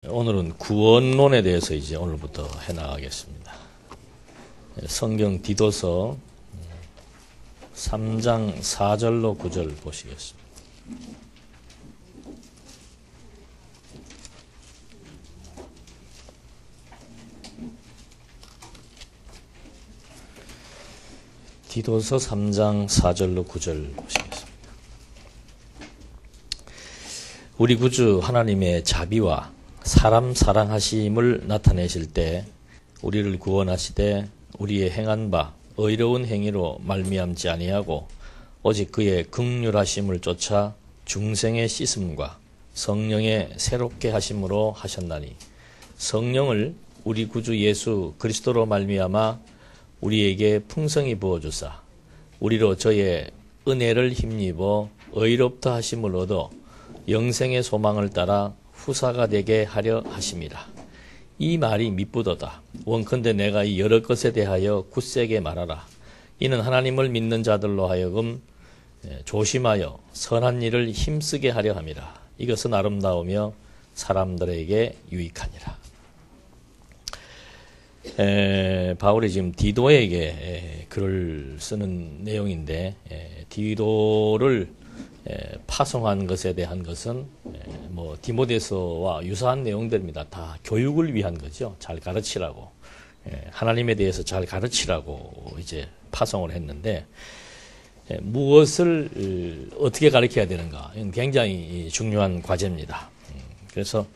오늘은 구원론에 대해서 이제 오늘부터 해나가겠습니다. 성경 디도서 3장 4절로 9절 보시겠습니다. 디도서 3장 4절로 9절 보시겠습니다. 우리 구주 하나님의 자비와 사람 사랑하심을 나타내실 때 우리를 구원하시되 우리의 행한 바 의로운 행위로 말미암지 아니하고 오직 그의 긍휼하심을 쫓아 중생의 씻음과 성령의 새롭게 하심으로 하셨나니 성령을 우리 구주 예수 그리스도로 말미암아 우리에게 풍성히 부어주사 우리로 저의 은혜를 힘입어 의롭다 하심을 얻어 영생의 소망을 따라 후사가 되게 하려 하심이라. 이 말이 미쁘도다. 원컨대 내가 이 여러 것에 대하여 굳세게 말하라. 이는 하나님을 믿는 자들로 하여금 조심하여 선한 일을 힘쓰게 하려 함이라. 이것은 아름다우며 사람들에게 유익하니라. 바울이 지금 디도에게 글을 쓰는 내용인데 디도를 파송한 것에 대한 것은 뭐 디모데서와 유사한 내용들입니다. 다 교육을 위한 거죠. 잘 가르치라고, 하나님에 대해서 잘 가르치라고 이제 파송을 했는데 무엇을 어떻게 가르쳐야 되는가, 이건 굉장히 중요한 과제입니다. 그래서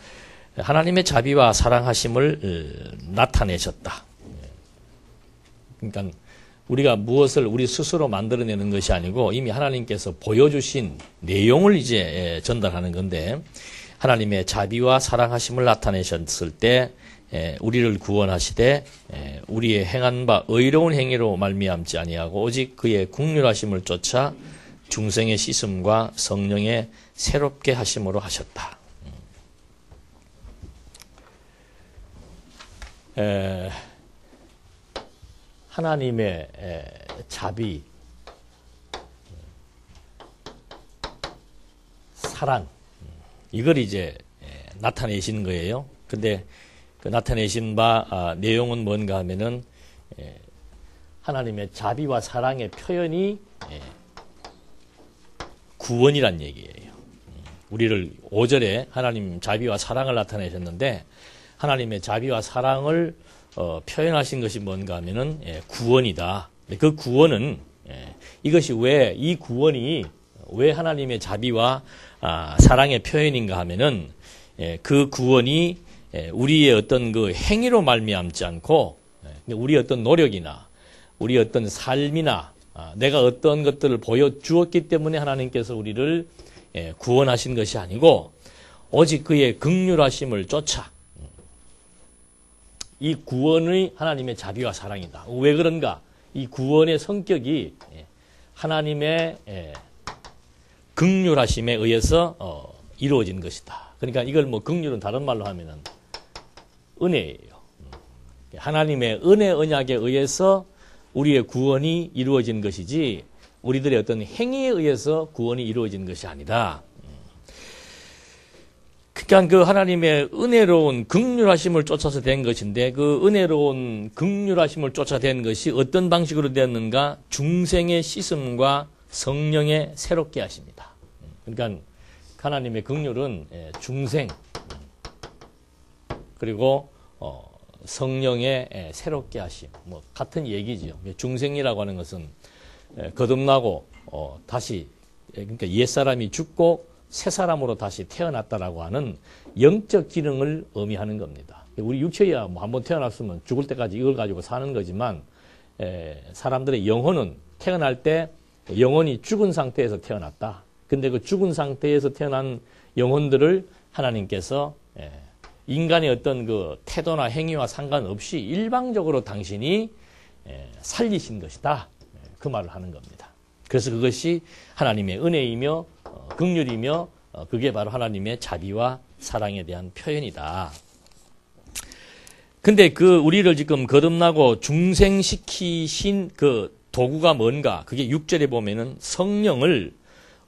하나님의 자비와 사랑하심을 나타내셨다. 그러니까 우리가 무엇을 우리 스스로 만들어내는 것이 아니고 이미 하나님께서 보여주신 내용을 이제 전달하는 건데, 하나님의 자비와 사랑하심을 나타내셨을 때 우리를 구원하시되 우리의 행한 바 의로운 행위로 말미암지 아니하고 오직 그의 긍휼하심을 쫓아 중생의 씻음과 성령의 새롭게 하심으로 하셨다. 하나님의 자비, 사랑, 이걸 이제 나타내신 거예요. 근데 그 나타내신 바 내용은 뭔가 하면은 하나님의 자비와 사랑의 표현이 구원이란 얘기예요. 우리를 5절에 하나님 자비와 사랑을 나타내셨는데 하나님의 자비와 사랑을 표현하신 것이 뭔가 하면은 구원이다. 그 구원은 이것이 왜, 이 구원이 왜 하나님의 자비와 사랑의 표현인가 하면은 그 구원이 우리의 어떤 그 행위로 말미암지 않고 우리의 어떤 노력이나 우리의 어떤 삶이나 내가 어떤 것들을 보여주었기 때문에 하나님께서 우리를 구원하신 것이 아니고 오직 그의 긍휼하심을 쫓아 이 구원의 하나님의 자비와 사랑이다. 왜 그런가? 이 구원의 성격이 하나님의 긍휼하심에 의해서 이루어진 것이다. 그러니까 이걸 뭐 긍휼은 다른 말로 하면은 은혜예요. 하나님의 은혜 언약에 의해서 우리의 구원이 이루어진 것이지 우리들의 어떤 행위에 의해서 구원이 이루어진 것이 아니다. 그러니까 그 하나님의 은혜로운 긍휼하심을 쫓아서 된 것인데 그 은혜로운 긍휼하심을 쫓아낸 것이 어떤 방식으로 되었는가? 중생의 씻음과 성령의 새롭게 하십니다. 그러니까 하나님의 긍휼은 중생 그리고 성령의 새롭게 하심, 뭐 같은 얘기죠. 중생이라고 하는 것은 거듭나고 다시, 그러니까 옛사람이 죽고 새 사람으로 다시 태어났다라고 하는 영적 기능을 의미하는 겁니다. 우리 육체야 뭐 한번 태어났으면 죽을 때까지 이걸 가지고 사는 거지만 사람들의 영혼은 태어날 때 영혼이 죽은 상태에서 태어났다. 근데 그 죽은 상태에서 태어난 영혼들을 하나님께서 인간의 어떤 그 태도나 행위와 상관없이 일방적으로 당신이 살리신 것이다. 그 말을 하는 겁니다. 그래서 그것이 하나님의 은혜이며 긍휼이며 그게 바로 하나님의 자비와 사랑에 대한 표현이다. 근데 그 우리를 지금 거듭나고 중생시키신 그 도구가 뭔가? 그게 6절에 보면은 성령을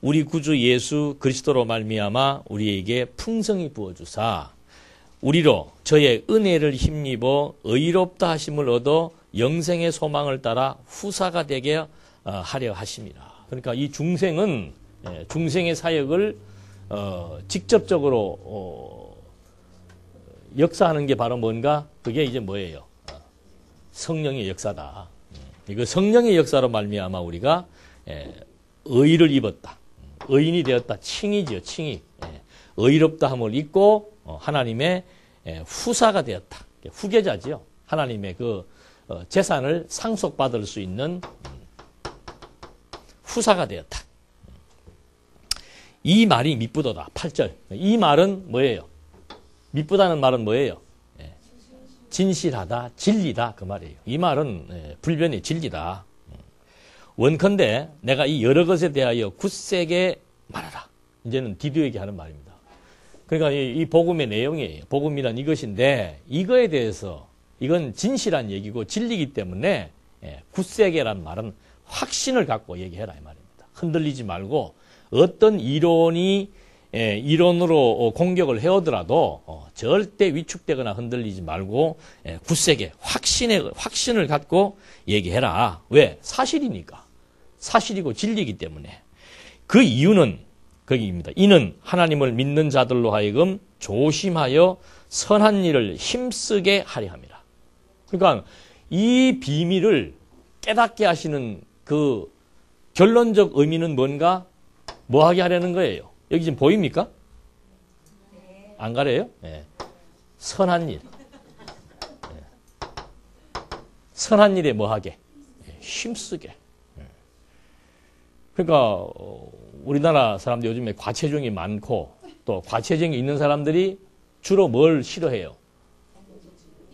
우리 구주 예수 그리스도로 말미암아 우리에게 풍성히 부어주사 우리로 저의 은혜를 힘입어 의롭다 하심을 얻어 영생의 소망을 따라 후사가 되게 하려 하심이라. 그러니까 이 중생은 중생의 사역을 직접적으로 역사하는 게 바로 뭔가? 그게 이제 뭐예요? 성령의 역사다. 이거 성령의 역사로 말미암아 우리가 의를 입었다. 의인이 되었다. 칭이지요. 칭이. 의롭다 함을 입고 하나님의 후사가 되었다. 후계자지요. 하나님의 그 재산을 상속받을 수 있는 후사가 되었다. 이 말이 미쁘도다. 8절. 이 말은 뭐예요? 미쁘다는 말은 뭐예요? 진실하다, 진리다 그 말이에요. 이 말은 불변의 진리다. 원컨대 내가 이 여러 것에 대하여 굳세게 말하라. 이제는 디도에게 하는 말입니다. 그러니까 이 복음의 내용이에요. 복음이란 이것인데 이거에 대해서 이건 진실한 얘기고 진리이기 때문에 굳세게란 말은 확신을 갖고 얘기해라 이 말입니다. 흔들리지 말고 어떤 이론으로 공격을 해오더라도 절대 위축되거나 흔들리지 말고 굳세게 확신을 갖고 얘기해라. 왜? 사실이니까. 사실이고 진리이기 때문에. 그 이유는 거기입니다. 이는 하나님을 믿는 자들로 하여금 조심하여 선한 일을 힘쓰게 하려 함이라. 그러니까 이 비밀을 깨닫게 하시는 그 결론적 의미는 뭔가? 뭐 하게 하려는 거예요? 여기 지금 보입니까? 안 가려요? 네. 선한 일. 네. 선한 일에 뭐 하게? 힘쓰게. 그러니까 우리나라 사람들 요즘에 과체중이 많고 또 과체중이 있는 사람들이 주로 뭘 싫어해요?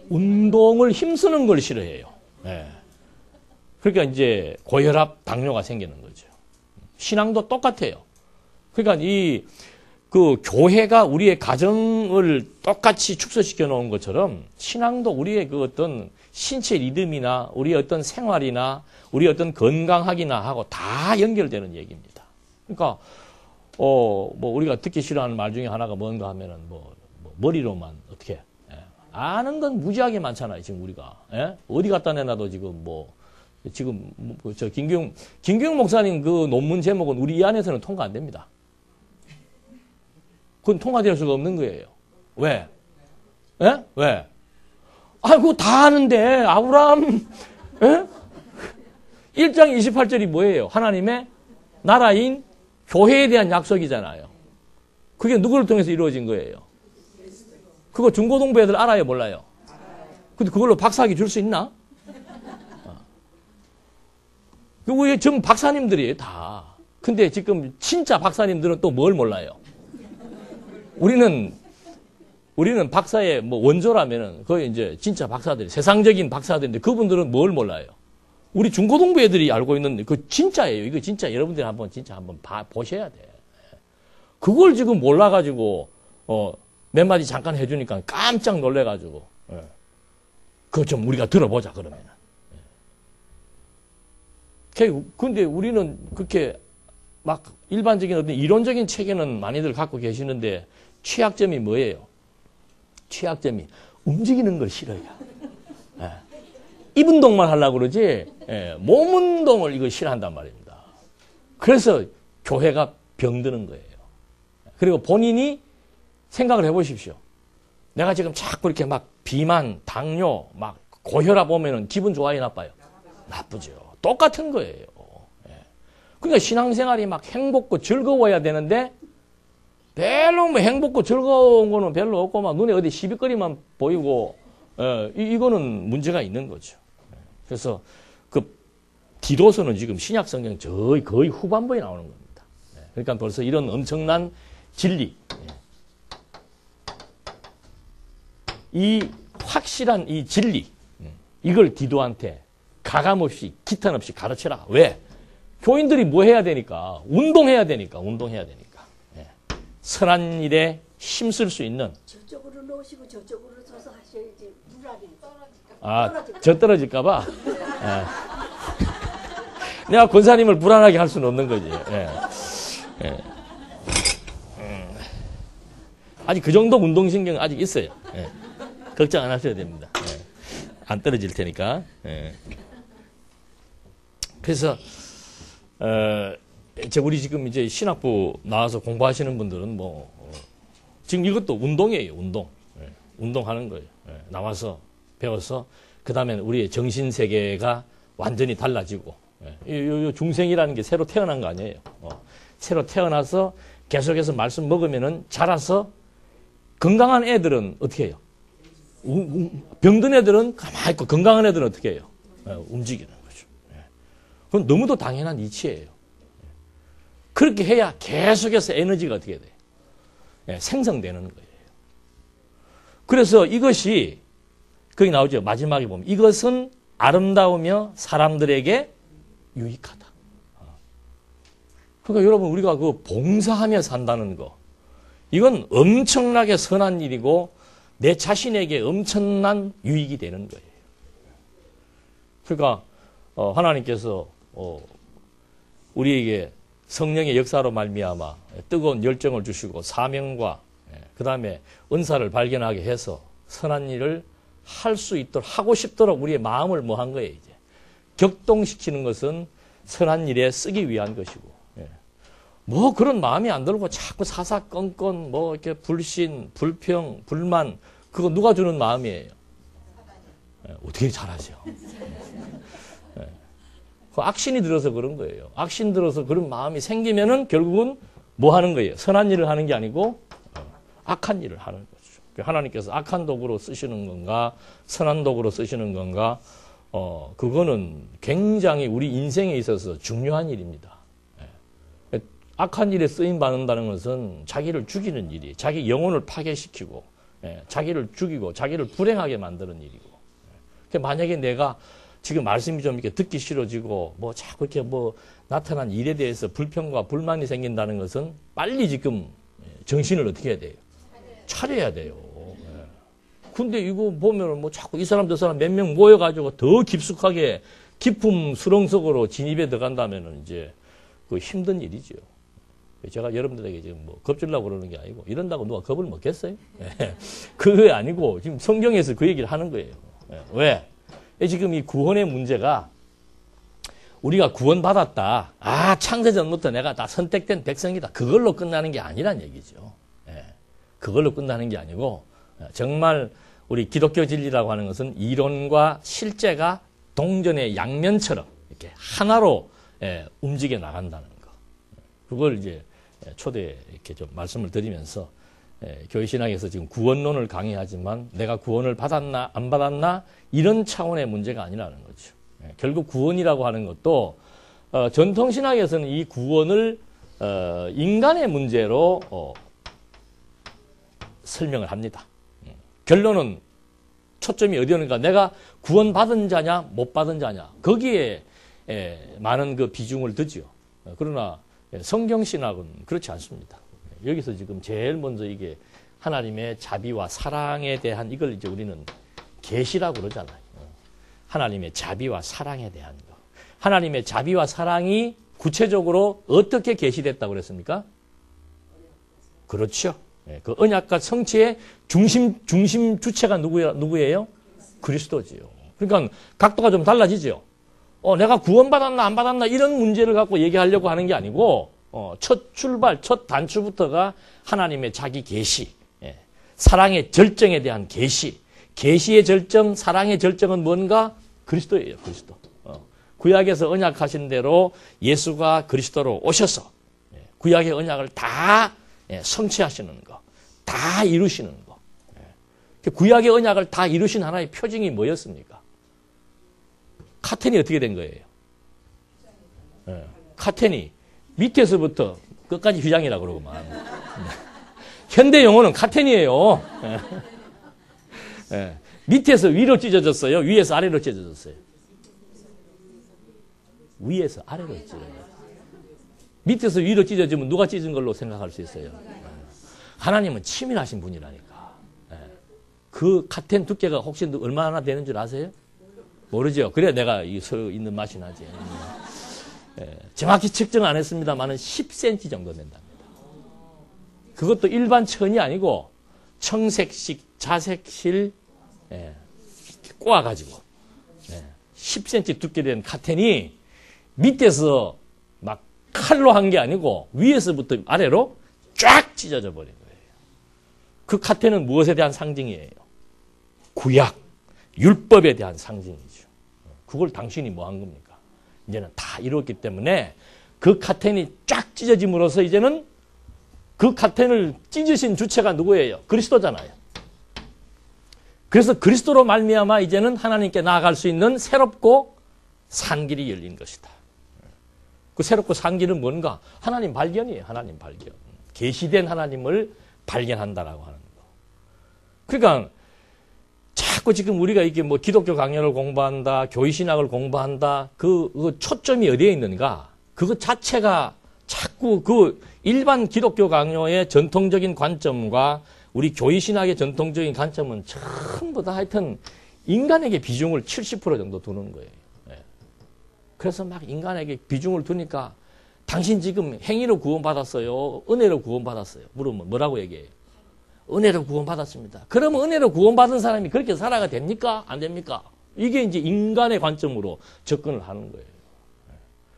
운동을 힘쓰는 걸 싫어해요. 네. 그러니까 이제 고혈압, 당뇨가 생기는 거죠. 신앙도 똑같아요. 그러니까 그 교회가 우리의 가정을 똑같이 축소시켜 놓은 것처럼 신앙도 우리의 그 어떤 신체 리듬이나 우리의 어떤 생활이나 우리의 어떤 건강학이나 하고 다 연결되는 얘기입니다. 그러니까 뭐 우리가 듣기 싫어하는 말 중에 하나가 뭔가 하면은 뭐 머리로만 어떻게 아는 건 무지하게 많잖아요. 지금 우리가 어디 갖다 내놔도 지금 저 김경용 목사님 그 논문 제목은 우리 이 안에서는 통과 안 됩니다. 그건 통과될 수가 없는 거예요. 왜? 왜? 그거 다 아는데 아브라함 1장 28절이 뭐예요? 하나님의 나라인 교회에 대한 약속이잖아요. 그게 누구를 통해서 이루어진 거예요? 그거 중고등부 애들 알아요? 몰라요? 근데 그걸로 박사학위 줄 수 있나? 그거 전부 박사님들이에요, 다. 근데 지금 진짜 박사님들은 또 뭘 몰라요? 우리는 박사의 원조라면은 거의 이제 진짜 박사들, 세상적인 박사들인데 그분들은 뭘 몰라요? 우리 중고등부 애들이 알고 있는 그 진짜예요. 이거 진짜 여러분들이 한번 보셔야 돼. 그걸 지금 몰라가지고 몇 마디 잠깐 해주니까 깜짝 놀래가지고 그거 좀 우리가 들어보자 그러면은. 근데 우리는 그렇게 막 일반적인 어떤 이론적인 체계는 많이들 갖고 계시는데 취약점이 뭐예요? 취약점이 움직이는 걸 싫어해요. 입 운동만 하려고 그러지 몸 운동을 이거 싫어한단 말입니다. 그래서 교회가 병드는 거예요. 그리고 본인이 생각을 해보십시오. 내가 지금 자꾸 이렇게 막 비만, 당뇨, 막 고혈압 오면은 기분 좋아요, 나빠요? 나쁘죠. 똑같은 거예요. 그러니까 신앙생활이 막 행복고 즐거워야 되는데 별로 행복고 즐거운 거는 별로 없고 막 눈에 어디 시비거리만 보이고 이거는 문제가 있는 거죠. 그래서 그 디도서는 지금 신약 성경 거의 후반부에 나오는 겁니다. 그러니까 벌써 이런 엄청난 진리, 이 확실한 이 진리, 이걸 디도한테 가감없이 기탄 없이 가르쳐라. 왜? 교인들이 뭐 해야 되니까? 운동해야 되니까. 선한 일에 힘쓸 수 있는. 저쪽으로 놓으시고 저쪽으로 서서 하셔야지. 물안이. 저 떨어질까봐. 내가 권사님을 불안하게 할 수는 없는 거지. 아직 그 정도 운동신경 아직 있어요. 예. 걱정 안 하셔도 됩니다. 예. 안 떨어질 테니까. 예. 그래서 우리 지금 이제 신학부 나와서 공부하시는 분들은 지금 이것도 운동이에요. 운동. 예. 운동하는 거예요. 예. 나와서 배워서 그 다음에 우리의 정신 세계가 완전히 달라지고, 요 중생이라는 게 새로 태어난 거 아니에요. 새로 태어나서 계속해서 말씀 먹으면은 자라서 건강한 애들은 어떻게 해요? 병든 애들은 가만히 있고 건강한 애들은 어떻게 해요? 움직이는 거죠. 그건 너무도 당연한 이치예요. 그렇게 해야 계속해서 에너지가 어떻게 돼요? 생성되는 거예요. 그래서 이것이 거기 나오죠. 마지막에 보면 이것은 아름다우며 사람들에게 유익하다. 그러니까 여러분 우리가 그 봉사하며 산다는 거 이건 엄청나게 선한 일이고 내 자신에게 엄청난 유익이 되는 거예요. 그러니까 하나님께서 우리에게 성령의 역사로 말미암아 뜨거운 열정을 주시고 사명과 그 다음에 은사를 발견하게 해서 선한 일을 할 수 있도록 하고 싶도록 우리의 마음을 한 거예요. 이제 격동시키는 것은 선한 일에 쓰기 위한 것이고, 그런 마음이 안 들고 자꾸 사사건건 이렇게 불신, 불평, 불만 그거 누가 주는 마음이에요? 어떻게 잘하죠? 그 악신이 들어서 그런 거예요. 악신 들어서 그런 마음이 생기면은 결국은 뭐 하는 거예요? 선한 일을 하는 게 아니고 악한 일을 하는 거죠. 하나님께서 악한 도구로 쓰시는 건가, 선한 도구로 쓰시는 건가, 그거는 굉장히 우리 인생에 있어서 중요한 일입니다. 악한 일에 쓰임 받는다는 것은 자기를 죽이는 일이, 자기 영혼을 파괴시키고, 자기를 죽이고, 자기를 불행하게 만드는 일이고. 만약에 내가 지금 말씀이 좀 이렇게 듣기 싫어지고, 자꾸 이렇게 나타난 일에 대해서 불평과 불만이 생긴다는 것은 빨리 지금 정신을 어떻게 해야 돼요? 차려야 돼요. 근데 이거 보면 자꾸 이 사람 저 사람 몇 명 모여가지고 더 깊숙하게 깊은 수렁 속으로 진입해 들어간다면은 이제 그 힘든 일이죠. 제가 여러분들에게 지금 겁주려고 그러는 게 아니고 이런다고 누가 겁을 먹겠어요? 그게 아니고 지금 성경에서 그 얘기를 하는 거예요. 왜? 지금 이 구원의 문제가 우리가 구원받았다. 창세전부터 내가 다 선택된 백성이다. 그걸로 끝나는 게 아니란 얘기죠. 그걸로 끝나는 게 아니고 정말 우리 기독교 진리라고 하는 것은 이론과 실제가 동전의 양면처럼 이렇게 하나로 움직여 나간다는 거. 그걸 이제 초대에 이렇게 좀 말씀을 드리면서 교회신학에서 지금 구원론을 강의하지만 내가 구원을 받았나 안 받았나 이런 차원의 문제가 아니라는 거죠. 결국 구원이라고 하는 것도 전통신학에서는 이 구원을 인간의 문제로 설명을 합니다. 결론은 초점이 어디 오는가? 내가 구원받은 자냐 못 받은 자냐 거기에 많은 그 비중을 두죠. 그러나 성경신학은 그렇지 않습니다. 여기서 지금 제일 먼저 이게 하나님의 자비와 사랑에 대한 이걸 이제 우리는 계시라고 그러잖아요. 하나님의 자비와 사랑에 대한 거. 하나님의 자비와 사랑이 구체적으로 어떻게 계시됐다고 그랬습니까? 그렇죠. 그 언약과 성취의 중심 주체가 누구예요? 그리스도지요. 그러니까 각도가 좀 달라지죠. 내가 구원받았나 안 받았나 이런 문제를 갖고 얘기하려고 하는 게 아니고 첫 출발, 첫 단추부터가 하나님의 자기 계시, 사랑의 절정에 대한 계시, 계시의 절정, 사랑의 절정은 뭔가? 그리스도예요. 그리스도. 구약에서 언약하신 대로 예수가 그리스도로 오셔서 구약의 언약을 다 성취하시는 거, 다 이루시는 거. 구약의 언약을 다 이루신 하나의 표징이 뭐였습니까? 카텐이 어떻게 된 거예요? 카텐이 밑에서부터 끝까지 휘장이라고 그러고만. 현대 용어는 카텐이에요. 밑에서 위로 찢어졌어요? 위에서 아래로 찢어졌어요? 위에서 아래로 찢어졌어요. 밑에서 위로 찢어지면 누가 찢은 걸로 생각할 수 있어요? 하나님은 치밀하신 분이라니까. 그 카텐 두께가 혹시 얼마나 되는 줄 아세요? 모르죠. 그래야 내가 서 있는 맛이 나지. 정확히 측정 안 했습니다만은 10cm 정도 된답니다. 그것도 일반 천이 아니고 청색식 자색실 꼬아가지고 10cm 두께 된 카텐이 밑에서 막 칼로 한 게 아니고 위에서부터 아래로 쫙 찢어져 버린 거예요. 그 카텐은 무엇에 대한 상징이에요? 구약, 율법에 대한 상징이죠. 그걸 당신이 뭐 한 겁니까? 이제는 다 이루었기 때문에 그 카텐이 쫙 찢어짐으로써 이제는 그 카텐을 찢으신 주체가 누구예요? 그리스도잖아요. 그래서 그리스도로 말미암아 이제는 하나님께 나아갈 수 있는 새롭고 산 길이 열린 것이다. 그 새롭고 산 길은 뭔가? 하나님 발견이에요. 하나님 발견. 계시된 하나님을 발견한다라고 하는 거. 그러니까 자꾸 지금 우리가 이게 뭐 기독교 강연을 공부한다, 교회신학을 공부한다, 그 초점이 어디에 있는가? 그것 자체가 자꾸 그 일반 기독교 강요의 전통적인 관점과 우리 교회신학의 전통적인 관점은 전부 다 하여튼 인간에게 비중을 70% 정도 두는 거예요. 그래서 막 인간에게 비중을 두니까 당신 지금 행위로 구원받았어요? 은혜로 구원받았어요? 물으면 뭐라고 얘기해요? 은혜로 구원받았습니다. 그러면 은혜로 구원받은 사람이 그렇게 살아가 됩니까? 안 됩니까? 이게 이제 인간의 관점으로 접근을 하는 거예요.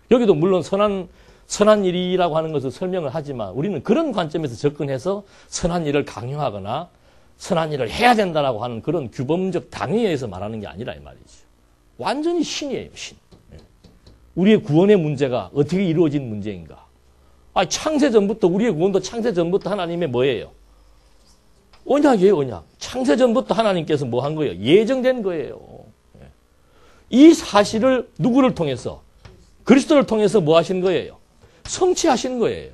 여기도 물론 선한 일이라고 하는 것을 설명을 하지만 우리는 그런 관점에서 접근해서 선한 일을 강요하거나 선한 일을 해야 된다라고 하는 그런 규범적 당위에 의해서 말하는 게 아니라 이 말이죠. 완전히 신이에요, 신. 우리의 구원의 문제가 어떻게 이루어진 문제인가? 창세 전부터 우리의 구원도 창세 전부터 하나님의 뭐예요? 언약이에요, 언약. 창세 전부터 하나님께서 뭐 한 거예요? 예정된 거예요. 이 사실을 누구를 통해서? 그리스도를 통해서 뭐 하신 거예요? 성취하신 거예요.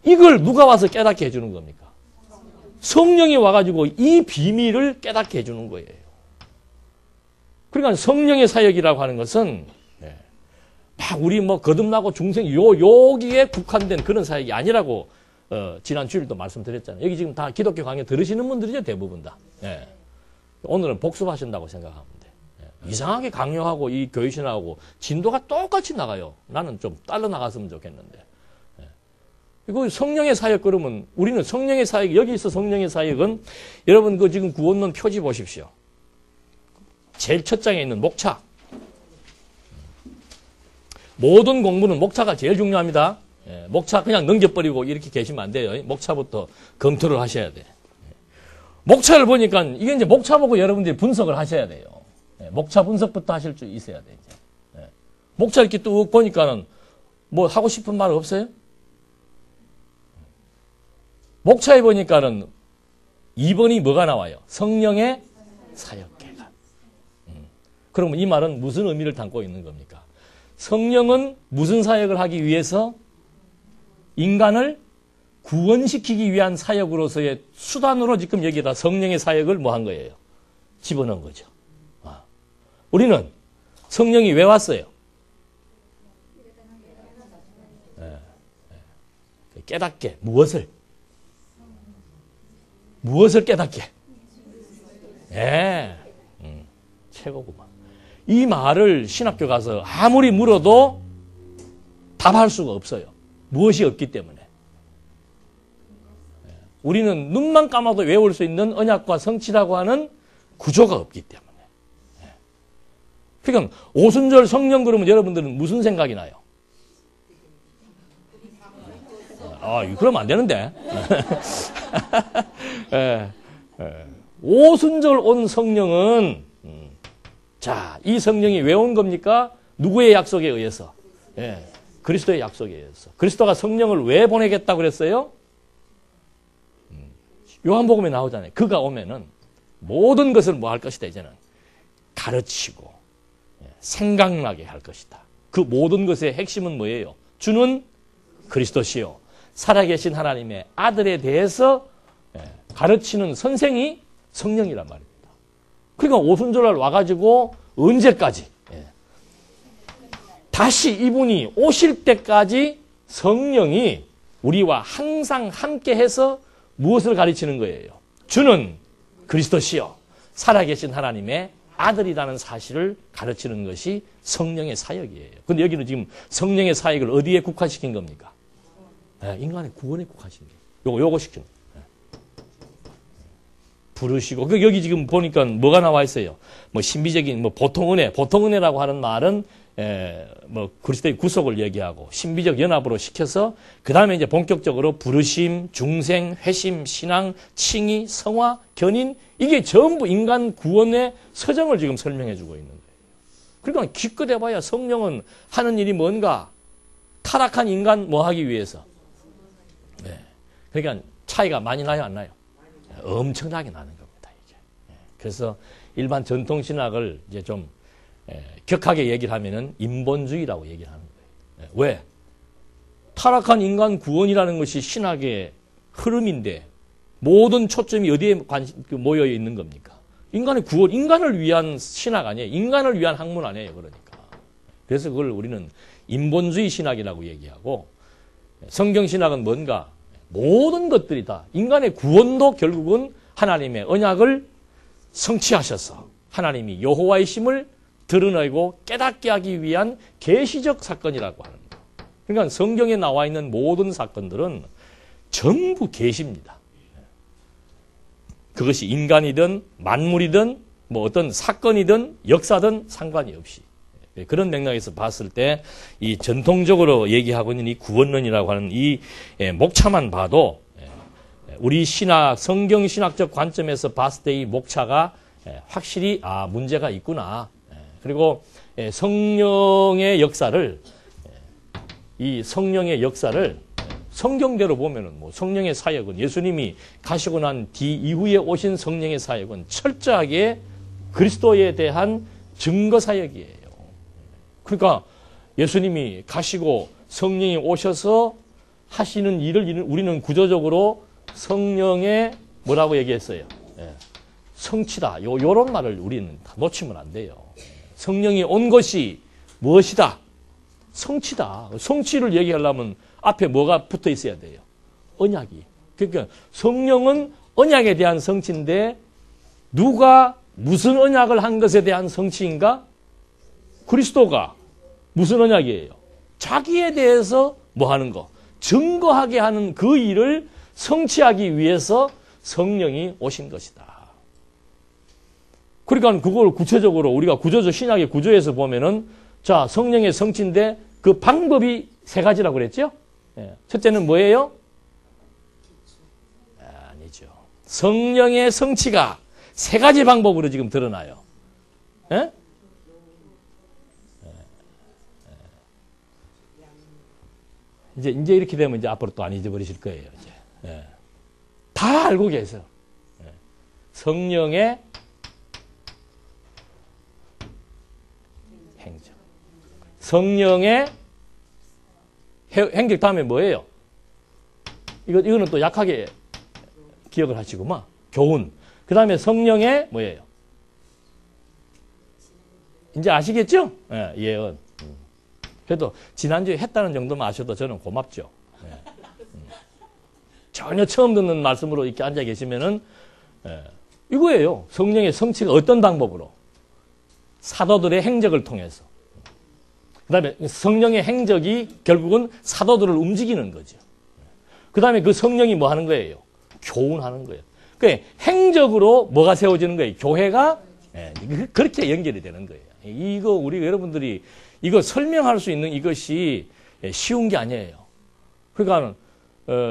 이걸 누가 와서 깨닫게 해주는 겁니까? 성령이 와가지고 이 비밀을 깨닫게 해주는 거예요. 그러니까 성령의 사역이라고 하는 것은 막 우리 뭐 거듭나고 중생 여기에 국한된 그런 사역이 아니라고 지난 주일도 말씀드렸잖아요. 여기 지금 다 기독교 강의 들으시는 분들이죠, 대부분 다. 오늘은 복습하신다고 생각하면 돼. 이상하게 강요하고 이 교회신하고 진도가 똑같이 나가요. 나는 좀 딸려 나갔으면 좋겠는데. 이거 성령의 사역 그러면 우리는 성령의 사역, 여기 있어 성령의 사역은 여러분 그 지금 구원론 표지 보십시오. 제일 첫 장에 있는 목차. 모든 공부는 목차가 제일 중요합니다. 목차 그냥 넘겨버리고 이렇게 계시면 안 돼요. 목차부터 검토를 하셔야 돼. 목차를 보니까 이게 이제 목차 보고 여러분들이 분석을 하셔야 돼요. 목차 분석부터 하실 줄 있어야 돼. 이제. 목차 이렇게 뚝 보니까는 뭐 하고 싶은 말 없어요? 목차에 보니까는 2번이 뭐가 나와요? 성령의 사역계가. 그러면 이 말은 무슨 의미를 담고 있는 겁니까? 성령은 무슨 사역을 하기 위해서 인간을 구원시키기 위한 사역으로서의 수단으로 지금 여기다 성령의 사역을 뭐 한 거예요? 집어넣은 거죠. 우리는 성령이 왜 왔어요? 깨닫게. 무엇을? 무엇을 깨닫게? 최고구만. 이 말을 신학교 가서 아무리 물어도 답할 수가 없어요. 무엇이 없기 때문에. 우리는 눈만 감아도 외울 수 있는 언약과 성취라고 하는 구조가 없기 때문에. 그러니까 오순절 성령 그러면 여러분들은 무슨 생각이 나요? 그러면 안 되는데. 오순절 온 성령은 자, 이 성령이 왜 온 겁니까? 누구의 약속에 의해서? 그리스도의 약속에 의해서. 그리스도가 성령을 왜 보내겠다고 그랬어요? 요한복음에 나오잖아요. 그가 오면은 모든 것을 뭐 할 것이다, 이제는. 가르치고, 생각나게 할 것이다. 그 모든 것의 핵심은 뭐예요? 주는 그리스도시요. 살아계신 하나님의 아들에 대해서 가르치는 선생이 성령이란 말입니다. 그러니까 오순절날 와가지고 언제까지? 다시 이분이 오실 때까지 성령이 우리와 항상 함께해서 무엇을 가르치는 거예요? 주는 그리스도시요. 살아계신 하나님의 아들이라는 사실을 가르치는 것이 성령의 사역이에요. 근데 여기는 지금 성령의 사역을 어디에 국한시킨 겁니까? 인간의 구원에 국한시킨 거예요. 요거 시키는 거예요. 부르시고, 여기 지금 보니까 뭐가 나와 있어요? 뭐 신비적인 뭐 보통은혜라고 하는 말은 뭐 그리스도의 구속을 얘기하고 신비적 연합으로 시켜서 그 다음에 이제 본격적으로 부르심, 중생, 회심, 신앙, 칭의, 성화, 견인, 이게 전부 인간 구원의 서정을 지금 설명해 주고 있는 거예요. 그러니까 기껏 해봐야 성령은 하는 일이 뭔가? 타락한 인간 뭐 하기 위해서? 네. 그러니까 차이가 많이 나요, 안 나요? 엄청나게 나는 겁니다, 이게. 그래서 일반 전통신학을 이제 좀 격하게 얘기를 하면은 인본주의라고 얘기를 하는 거예요. 왜? 타락한 인간 구원이라는 것이 신학의 흐름인데 모든 초점이 어디에 모여 있는 겁니까? 인간의 구원, 인간을 위한 신학 아니에요. 인간을 위한 학문 아니에요. 그러니까. 그래서 그걸 우리는 인본주의 신학이라고 얘기하고, 성경신학은 뭔가? 모든 것들이 다 인간의 구원도 결국은 하나님의 언약을 성취하셔서 하나님이 여호와의 심을 드러내고 깨닫게 하기 위한 계시적 사건이라고 하는 거예요. 그러니까 성경에 나와 있는 모든 사건들은 전부 계시입니다. 그것이 인간이든 만물이든 뭐 어떤 사건이든 역사든 상관이 없이, 그런 맥락에서 봤을 때 이 전통적으로 얘기하고 있는 이 구원론이라고 하는 이 목차만 봐도 우리 신학, 성경 신학적 관점에서 봤을 때 이 목차가 확실히 문제가 있구나. 그리고 성령의 역사를, 이 성령의 역사를 성경대로 보면은 뭐 성령의 사역은, 예수님이 가시고 난 뒤 이후에 오신 성령의 사역은 철저하게 그리스도에 대한 증거 사역이에요. 그러니까 예수님이 가시고 성령이 오셔서 하시는 일을 우리는 구조적으로 성령의 뭐라고 얘기했어요? 성취다. 요런 말을 우리는 다 놓치면 안 돼요. 성령이 온 것이 무엇이다? 성취다. 성취를 얘기하려면 앞에 뭐가 붙어 있어야 돼요? 언약이. 그러니까 성령은 언약에 대한 성취인데 누가 무슨 언약을 한 것에 대한 성취인가? 그리스도가 무슨 언약이에요? 자기에 대해서 뭐 하는 거? 증거하게 하는 그 일을 성취하기 위해서 성령이 오신 것이다. 그러니까 그걸 구체적으로 우리가 구조적 신약의 구조에서 보면은, 자, 성령의 성취인데 그 방법이 세 가지라고 그랬죠? 첫째는 뭐예요? 아니죠. 성령의 성취가 세 가지 방법으로 지금 드러나요. 예? 이제 이렇게 되면 이제 앞으로 또 안 잊어버리실 거예요. 이제. 다 알고 계세요. 성령의 행적. 성령의 행적 다음에 뭐예요? 이거는 또 약하게 기억을 하시고만. 교훈. 그 다음에 성령의 뭐예요? 이제 아시겠죠? 예언. 그래도 지난주에 했다는 정도만 아셔도 저는 고맙죠. 전혀 처음 듣는 말씀으로 이렇게 앉아 계시면은, 이거예요. 성령의 성취가 어떤 방법으로? 사도들의 행적을 통해서. 그 다음에 성령의 행적이 결국은 사도들을 움직이는 거죠. 그 다음에 그 성령이 뭐 하는 거예요? 교훈하는 거예요. 그러니까 행적으로 뭐가 세워지는 거예요? 교회가 그렇게 연결이 되는 거예요. 이거 우리 여러분들이 이거 설명할 수 있는 이것이 쉬운 게 아니에요. 그러니까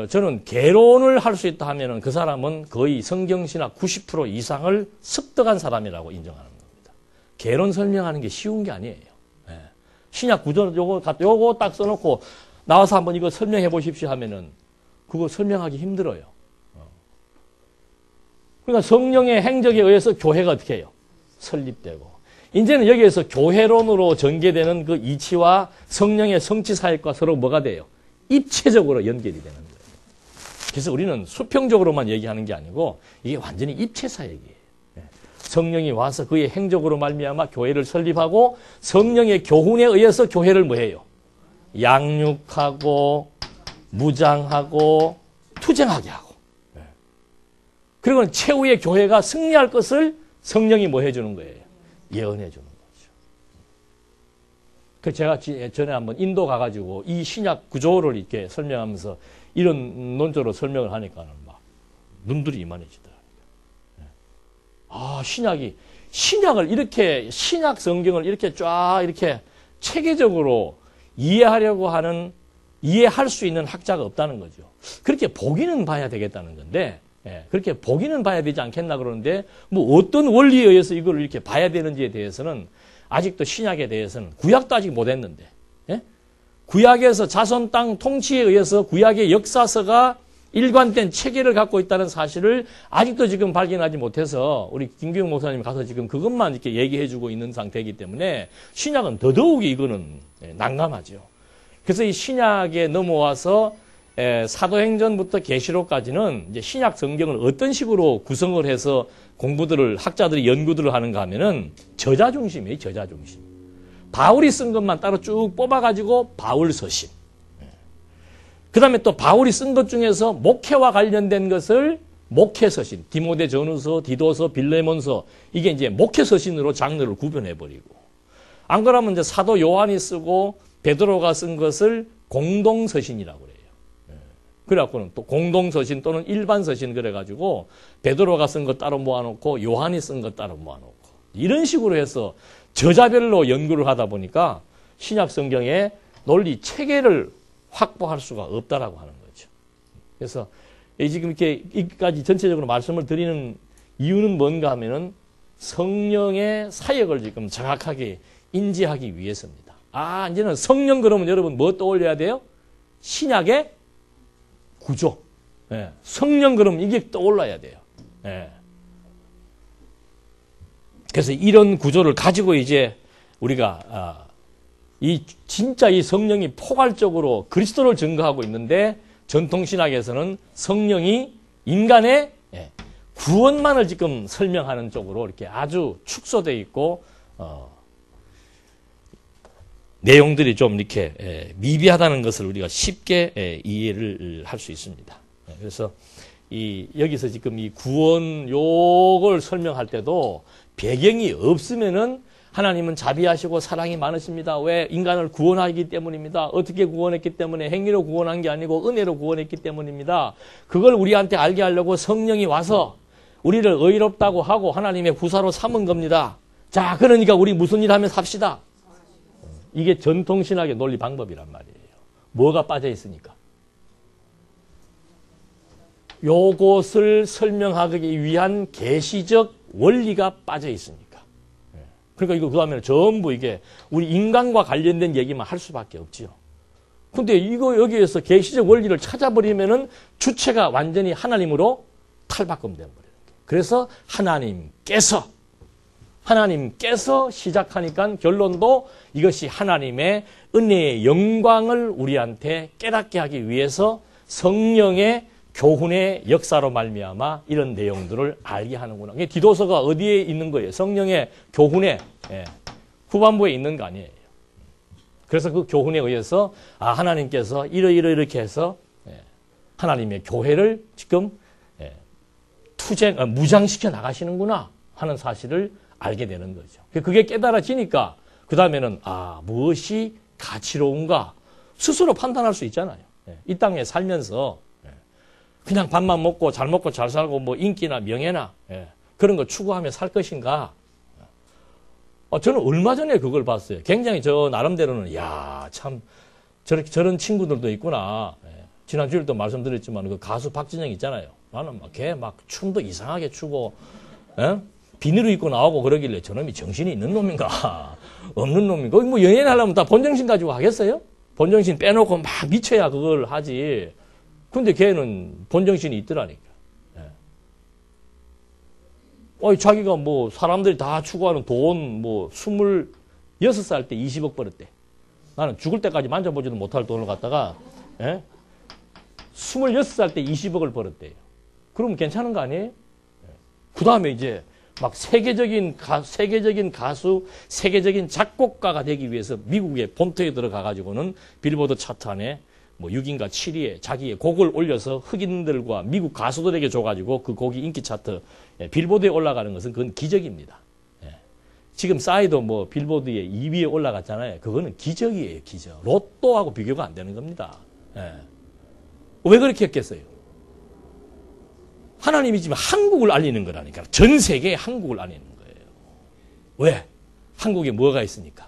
저는 개론을 할 수 있다 하면은 그 사람은 거의 성경신학 90% 이상을 습득한 사람이라고 인정하는 겁니다. 개론 설명하는 게 쉬운 게 아니에요. 신약 구조 요거 딱 써놓고 나와서 한번 이거 설명해 보십시오 하면은 그거 설명하기 힘들어요. 그러니까 성령의 행적에 의해서 교회가 어떻게 해요? 설립되고. 이제는 여기에서 교회론으로 전개되는 그 이치와 성령의 성취 사역과 서로 뭐가 돼요? 입체적으로 연결이 되는 거예요. 그래서 우리는 수평적으로만 얘기하는 게 아니고 이게 완전히 입체 사역이에요. 성령이 와서 그의 행적으로 말미암아 교회를 설립하고 성령의 교훈에 의해서 교회를 뭐해요? 양육하고 무장하고 투쟁하게 하고. 그리고 최후의 교회가 승리할 것을 성령이 뭐 해주는 거예요? 예언해 주는 거죠. 그 제가 전에 한번 인도 가가지고 이 신약 구조를 이렇게 설명하면서 이런 논조로 설명을 하니까는 막 눈들이 이만해지더라고요. 신약을 이렇게, 신약 성경을 이렇게 쫙 이렇게 체계적으로 이해할 수 있는 학자가 없다는 거죠. 그렇게 보기는 봐야 되겠다는 건데, 그렇게 보기는 봐야 되지 않겠나 그러는데, 뭐 어떤 원리에 의해서 이걸 이렇게 봐야 되는지에 대해서는 아직도 신약에 대해서는 구약도 아직 못 했는데, 구약에서 자손 땅 통치에 의해서 구약의 역사서가 일관된 체계를 갖고 있다는 사실을 아직도 지금 발견하지 못해서 우리 김규영 목사님 가서 지금 그것만 이렇게 얘기해주고 있는 상태이기 때문에 신약은 더더욱이 이거는 난감하죠. 그래서 이 신약에 넘어와서 사도행전부터 계시록까지는 이제 신약 성경을 어떤 식으로 구성을 해서 공부들을 학자들이 연구들을 하는가 하면은 저자 중심이에요. 저자 중심. 바울이 쓴 것만 따로 쭉 뽑아가지고 바울 서신. 그 다음에 또 바울이 쓴 것 중에서 목회와 관련된 것을 목회 서신, 디모데 전후서, 디도서, 빌레몬서, 이게 이제 목회 서신으로 장르를 구분해버리고, 안 그러면 이제 사도 요한이 쓰고 베드로가 쓴 것을 공동 서신이라고 그래요. 그래갖고는 또 공동 서신 또는 일반 서신 그래가지고 베드로가 쓴 것 따로 모아놓고 요한이 쓴 것 따로 모아놓고 이런 식으로 해서 저자별로 연구를 하다 보니까 신약 성경의 논리 체계를 확보할 수가 없다라고 하는 거죠. 그래서 지금 이렇게 여기까지 전체적으로 말씀을 드리는 이유는 뭔가 하면은 성령의 사역을 지금 정확하게 인지하기 위해서입니다. 이제는 성령 그러면 여러분 뭐 떠올려야 돼요? 신약의 구조. 성령 그러면 이게 떠올라야 돼요. 그래서 이런 구조를 가지고 이제 우리가 진짜 이 성령이 포괄적으로 그리스도를 증거하고 있는데 전통신학에서는 성령이 인간의 구원만을 지금 설명하는 쪽으로 이렇게 아주 축소되어 있고 내용들이 좀 이렇게 미비하다는 것을 우리가 쉽게 이해를 할 수 있습니다. 그래서 여기서 지금 이 구원 요걸 설명할 때도 배경이 없으면은 하나님은 자비하시고 사랑이 많으십니다. 왜? 인간을 구원하기 때문입니다. 어떻게 구원했기 때문에 행위로 구원한 게 아니고 은혜로 구원했기 때문입니다. 그걸 우리한테 알게 하려고 성령이 와서 우리를 의롭다고 하고 하나님의 부사로 삼은 겁니다. 자, 그러니까 우리 무슨 일 하면 삽시다. 이게 전통신학의 논리 방법이란 말이에요. 뭐가 빠져 있으니까. 요것을 설명하기 위한 계시적 원리가 빠져 있으니까. 그러니까 이거 그 다음에 전부 이게 우리 인간과 관련된 얘기만 할 수밖에 없지요. 근데 이거 여기에서 계시적 원리를 찾아버리면은 주체가 완전히 하나님으로 탈바꿈 돼버려요. 그래서 하나님께서 시작하니까 결론도 이것이 하나님의 은혜의 영광을 우리한테 깨닫게 하기 위해서 성령의 교훈의 역사로 말미암아 이런 내용들을 알게 하는구나. 디도서가 어디에 있는 거예요? 성령의 교훈의 후반부에 있는 거 아니에요. 그래서 그 교훈에 의해서 하나님께서 이렇게 해서 하나님의 교회를 지금 무장시켜 나가시는구나 하는 사실을 알게 되는 거죠. 그게 깨달아지니까 그 다음에는 무엇이 가치로운가 스스로 판단할 수 있잖아요. 이 땅에 살면서 그냥 밥만 먹고 잘 살고 뭐 인기나 명예나 그런 거 추구하며 살 것인가? 저는 얼마 전에 그걸 봤어요. 굉장히 저 나름대로는 참 저런 친구들도 있구나. 지난 주일도 말씀드렸지만 그 가수 박진영 있잖아요. 나는 걔 막 춤도 이상하게 추고 비닐을 입고 나오고 그러길래 저놈이 정신이 있는 놈인가 없는 놈인가? 뭐 연예인 하려면 다 본정신 가지고 하겠어요? 본정신 빼놓고 막 미쳐야 그걸 하지. 근데 걔는 본정신이 있더라니까. 자기가 뭐 사람들이 다 추구하는 돈 뭐 26살 때 20억 벌었대. 나는 죽을 때까지 만져보지도 못할 돈을 갖다가 26살 때 20억을 벌었대요. 그러면 괜찮은 거 아니에요? 그 다음에 이제 막 세계적인 가수, 세계적인 작곡가가 되기 위해서 미국의 본토에 들어가가지고는 빌보드 차트 안에 뭐 6인가 7위에 자기의 곡을 올려서 흑인들과 미국 가수들에게 줘가지고 그 곡이 인기 차트 빌보드에 올라가는 것은 그건 기적입니다. 지금 싸이도 뭐 빌보드에 2위에 올라갔잖아요. 그거는 기적이에요, 기적. 로또하고 비교가 안 되는 겁니다. 왜 그렇게 했겠어요? 하나님이 지금 한국을 알리는 거라니까. 전 세계에 한국을 알리는 거예요. 왜? 한국에 뭐가 있으니까.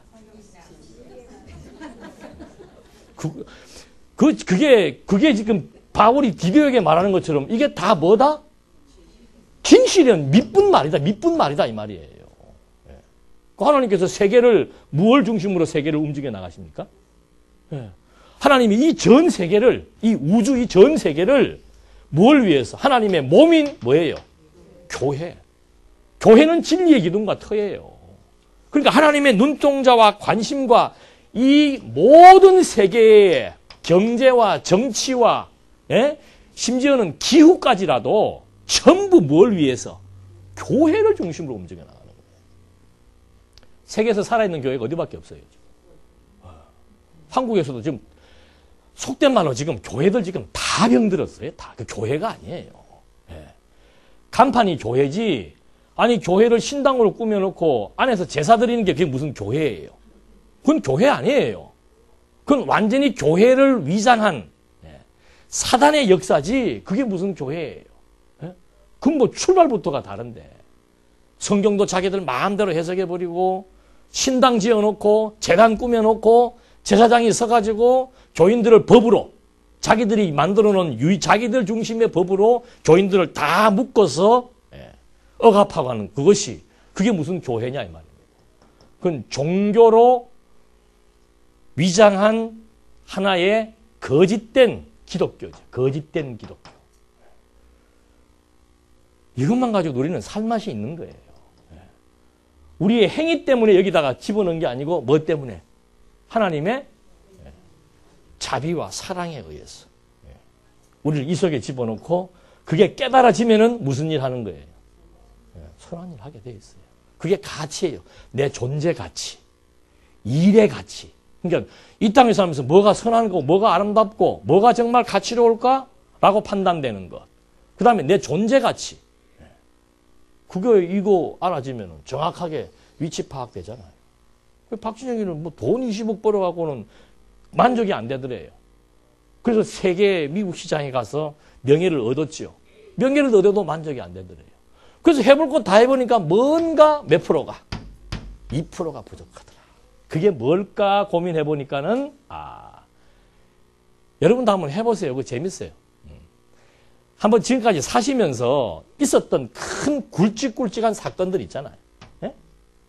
그게 지금 바울이 디도에게 말하는 것처럼 이게 다 뭐다? 진실은 밑분말이다. 밑분말이다. 이 말이에요. 하나님께서 세계를 무엇 중심으로 세계를 움직여 나가십니까? 하나님이 이 전 세계를, 이 우주 이 전 세계를 뭘 위해서? 하나님의 몸인 뭐예요? 교회. 교회는 진리의 기둥과 터예요. 그러니까 하나님의 눈동자와 관심과 이 모든 세계의 경제와 정치와 심지어는 기후까지라도 전부 뭘 위해서? 교회를 중심으로 움직여 나가는 거예요. 세계에서 살아있는 교회가 어디밖에 없어요. 지금. 한국에서도 지금 속된 말로 지금 교회들 지금 다 병들었어요. 다. 그 교회가 아니에요. 간판이 교회지. 아니 교회를 신당으로 꾸며놓고 안에서 제사 드리는 게 그게 무슨 교회예요. 그건 교회 아니에요. 그건 완전히 교회를 위장한 사단의 역사지 그게 무슨 교회예요. 그건 뭐 출발부터가 다른데. 성경도 자기들 마음대로 해석해버리고 신당 지어놓고 재단 꾸며놓고 제사장이 서가지고 교인들을 법으로 자기들이 만들어놓은 자기들 중심의 법으로 교인들을 다 묶어서 억압하고 하는 그것이 그게 무슨 교회냐 이 말입니다. 그건 종교로 위장한 하나의 거짓된 기독교죠. 거짓된 기독교. 이것만 가지고 우리는 살맛이 있는 거예요. 우리의 행위 때문에 여기다가 집어넣은 게 아니고 뭐 때문에? 하나님의 자비와 사랑에 의해서. 우리를 이 속에 집어넣고 그게 깨달아지면은 무슨 일 하는 거예요? 선한 일 하게 돼 있어요. 그게 가치예요. 내 존재 가치. 일의 가치. 그러니까 이 땅에 살면서 뭐가 선한 거고 뭐가 아름답고 뭐가 정말 가치로울까? 라고 판단되는 것. 그 다음에 내 존재 가치. 그거 이거 알아지면 정확하게 위치 파악되잖아요. 박진영이는 뭐 돈 20억 벌어갖고는 만족이 안 되더래요. 그래서 세계 미국 시장에 가서 명예를 얻었죠. 명예를 얻어도 만족이 안 되더래요. 그래서 해볼 것 다 해보니까 뭔가 몇 프로가? 2%가 부족하더라. 그게 뭘까 고민해보니까는 여러분도 한번 해보세요. 그거 재밌어요. 한번 지금까지 사시면서 있었던 큰 굵직굵직한 사건들 있잖아요.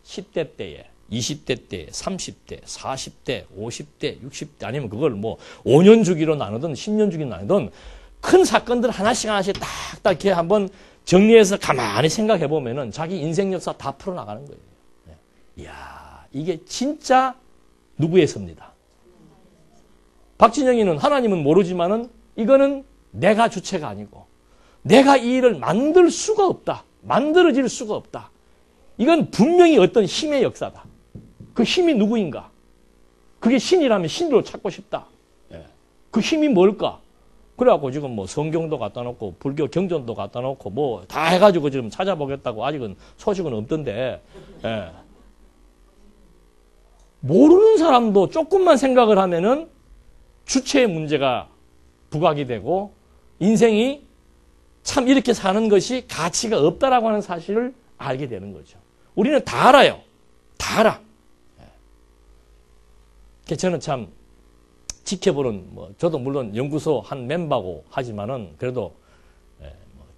10대 때에, 20대 때에, 30대, 40대, 50대, 60대 아니면 그걸 뭐 5년 주기로 나누든 10년 주기로 나누든 큰 사건들 하나씩 딱딱 이렇게 한번 정리해서 가만히 생각해 보면은 자기 인생 역사 다 풀어나가는 거예요. 이야, 이게 진짜 누구의 섭니다. 박진영이는 하나님은 모르지만은 이거는 내가 주체가 아니고 내가 이 일을 만들 수가 없다. 만들어질 수가 없다. 이건 분명히 어떤 힘의 역사다. 그 힘이 누구인가? 그게 신이라면 신으로 찾고 싶다. 그 힘이 뭘까? 그래갖고 지금 뭐 성경도 갖다 놓고 불교 경전도 갖다 놓고 뭐 다 해가지고 지금 찾아보겠다고 아직은 소식은 없던데 모르는 사람도 조금만 생각을 하면은 주체의 문제가 부각이 되고 인생이 참 이렇게 사는 것이 가치가 없다라고 하는 사실을 알게 되는 거죠. 우리는 다 알아요. 다 알아. 저는 참 지켜보는 저도 물론 연구소 한 멤버고 하지만은 그래도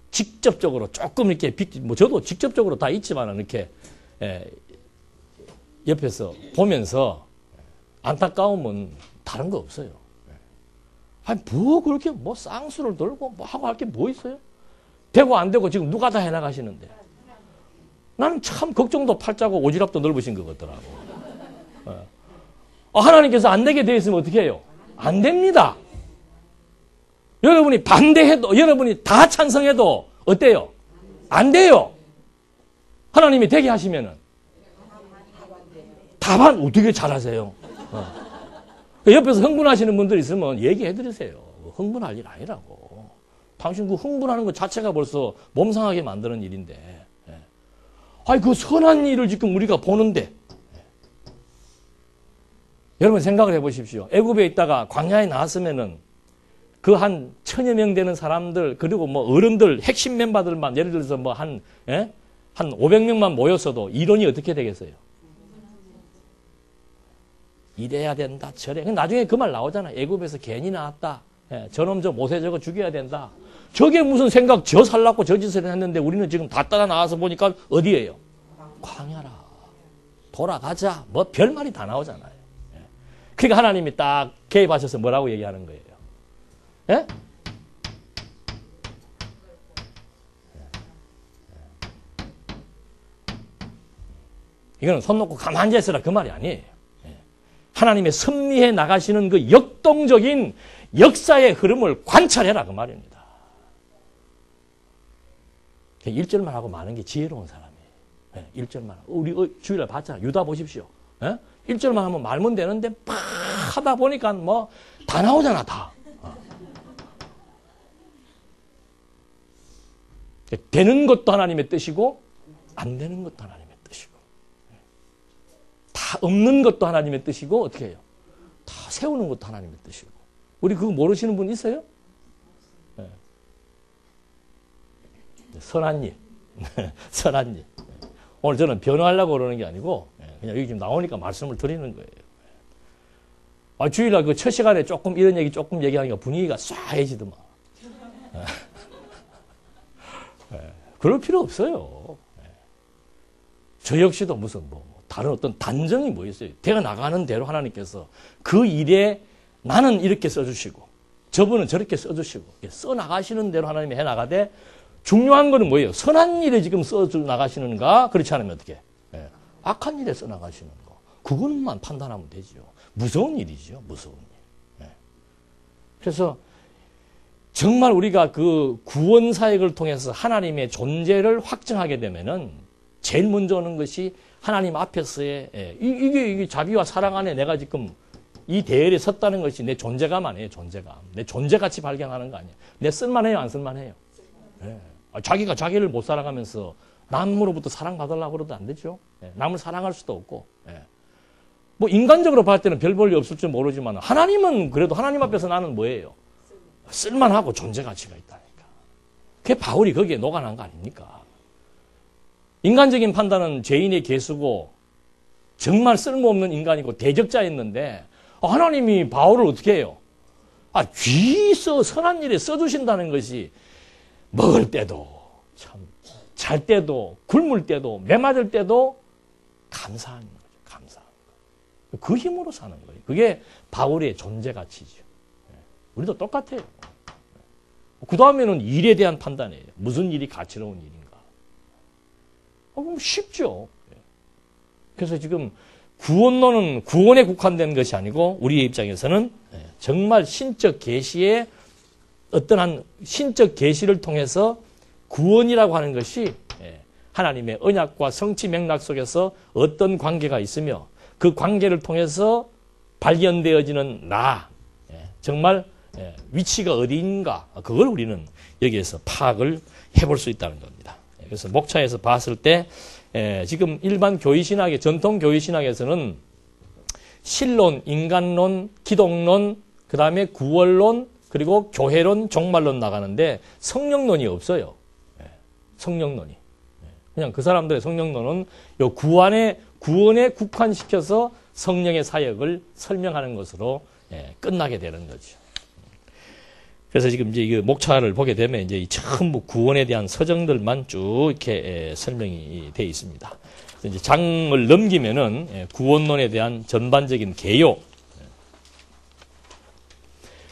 직접적으로 조금 이렇게 저도 직접적으로 다 있지만은 이렇게 옆에서 보면서 안타까움은 다른 거 없어요. 아니 뭐 그렇게 쌍수를 들고 하고 할 게 뭐 있어요? 되고 안 되고 지금 누가 다 해나가시는데 나는 참 걱정도 팔자고 오지랖도 넓으신 것 같더라고. 하나님께서 안 되게 되어 있으면 어떻게 해요? 안 됩니다. 여러분이 반대해도 여러분이 다 찬성해도 어때요? 안 돼요. 하나님이 되게 하시면은 다반 어떻게 잘하세요? 옆에서 흥분하시는 분들 있으면 얘기해 드리세요. 흥분할 일 아니라고. 당신 그 흥분하는 것 자체가 벌써 몸 상하게 만드는 일인데. 아니 그 선한 일을 지금 우리가 보는데. 여러분 생각을 해 보십시오. 애굽에 있다가 광야에 나왔으면은 그 한 1000여 명 되는 사람들, 그리고 뭐 어른들, 핵심 멤버들만, 예를 들어서 뭐 한 500명만 모였어도 이론이 어떻게 되겠어요? 이래야 된다, 저래. 나중에 그 말 나오잖아. 애굽에서 괜히 나왔다. 저놈 저 모세 저거 죽여야 된다. 저게 무슨 생각, 저 살라고 저 짓을 했는데 우리는 지금 다 따라 나와서 보니까 어디예요? 광야라. 돌아가자. 뭐 별말이 다 나오잖아요. 그러니까 하나님이 딱 개입하셔서 뭐라고 얘기하는 거예요? 예? 이거는 손 놓고 가만히 있으라 그 말이 아니에요. 하나님의 섭리해 나가시는 그 역동적인 역사의 흐름을 관찰해라 그 말입니다. 1절만 하고 많은 게 지혜로운 사람이에요. 1절만 하고. 우리 주일날 봤잖아요. 유다 보십시오. 1절만 하면 말면 되는데 막 하다 보니까 뭐 다 나오잖아 다. 되는 것도 하나님의 뜻이고 안 되는 것도 하나님의 뜻이고 다 없는 것도 하나님의 뜻이고 어떻게 해요? 다 세우는 것도 하나님의 뜻이고. 우리 그거 모르시는 분 있어요? 네. 선한 일. 선한 일. 오늘 저는 변호하려고 그러는 게 아니고 그냥 여기 지금 나오니까 말씀을 드리는 거예요. 주일날 그 첫 시간에 조금 이런 얘기 조금 얘기하니까 분위기가 쏴해지더만. 그럴 필요 없어요. 저 역시도 무슨 다른 어떤 단정이 뭐 있어요. 대가 나가는 대로 하나님께서 그 일에 나는 이렇게 써주시고 저분은 저렇게 써주시고 써나가시는 대로 하나님이 해나가되 중요한 거는 뭐예요? 선한 일에 지금 써나가시는가? 그렇지 않으면 어떻게? 악한 일에 써나가시는 거. 그것만 판단하면 되죠. 무서운 일이죠. 무서운 일. 그래서 정말 우리가 그 구원 사역을 통해서 하나님의 존재를 확증하게 되면은 제일 먼저 오는 것이 하나님 앞에서의 이게 자비와 사랑 안에 내가 지금 이 대열에 섰다는 것이 내 존재감 아니에요. 존재감. 내 존재같이 발견하는 거 아니에요. 내 쓸만해요, 안 쓸만해요? 자기가 자기를 못 살아가면서 남으로부터 사랑받으려고 그러도 안 되죠. 남을 사랑할 수도 없고. 뭐 인간적으로 봤을 때는 별 볼일 없을 줄 모르지만 하나님은 그래도 하나님 앞에서 나는 뭐예요? 쓸만하고 존재 가치가 있다니까. 그게 바울이 거기에 녹아난 거 아닙니까? 인간적인 판단은 죄인의 개수고 정말 쓸모없는 인간이고 대적자였는데 하나님이 바울을 어떻게 해요? 귀서 선한 일에 써주신다는 것이 먹을 때도 참 잘 때도 굶을 때도 매 맞을 때도 감사한 거죠. 감사한 거. 그 힘으로 사는 거예요. 그게 바울의 존재 가치죠. 우리도 똑같아요. 그 다음에는 일에 대한 판단이에요. 무슨 일이 가치로운 일인가. 그럼 쉽죠. 그래서 지금 구원론은 구원에 국한된 것이 아니고 우리의 입장에서는 정말 신적 계시의 어떠한 신적 계시를 통해서 구원이라고 하는 것이 하나님의 언약과 성취 맥락 속에서 어떤 관계가 있으며 그 관계를 통해서 발견되어지는 나, 정말 위치가 어디인가, 그걸 우리는 여기에서 파악을 해볼 수 있다는 겁니다. 그래서 목차에서 봤을 때 지금 일반 교회신학의 전통 교회신학에서는 신론, 인간론, 기독론, 그 다음에 구원론, 그리고 교회론, 종말론 나가는데 성령론이 없어요. 성령론이. 그냥 그 사람들의 성령론은 요 구원에 국한시켜서 성령의 사역을 설명하는 것으로 끝나게 되는 거죠. 그래서 지금 이제 이 목차를 보게 되면 이제 전부 구원에 대한 서정들만 쭉 이렇게 설명이 되어 있습니다. 이제 장을 넘기면은 구원론에 대한 전반적인 개요,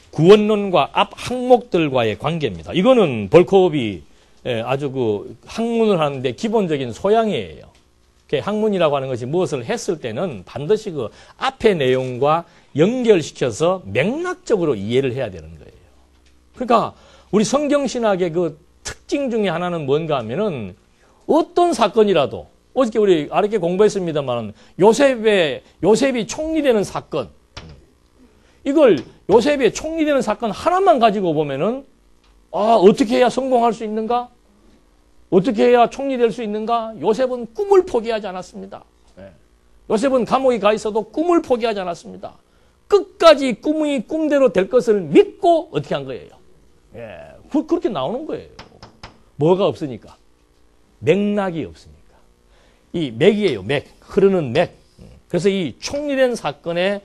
구원론과 앞 항목들과의 관계입니다. 이거는 볼코업이 아주 그 학문을 하는데 기본적인 소양이에요. 학문이라고 하는 것이 무엇을 했을 때는 반드시 그 앞의 내용과 연결시켜서 맥락적으로 이해를 해야 되는 거예요. 그러니까 우리 성경신학의 그 특징 중에 하나는 뭔가 하면은 어떤 사건이라도 어저께 우리 아랫게 공부했습니다만 요셉이 총리되는 사건, 이걸 요셉의 총리되는 사건 하나만 가지고 보면은 어떻게 해야 성공할 수 있는가? 어떻게 해야 총리될 수 있는가? 요셉은 꿈을 포기하지 않았습니다. 요셉은 감옥에 가 있어도 꿈을 포기하지 않았습니다. 끝까지 꿈이 꿈대로 될 것을 믿고 어떻게 한 거예요? 예, 그렇게 나오는 거예요. 뭐가 없으니까? 맥락이 없으니까. 이 맥이에요, 맥. 흐르는 맥. 그래서 이 총리된 사건의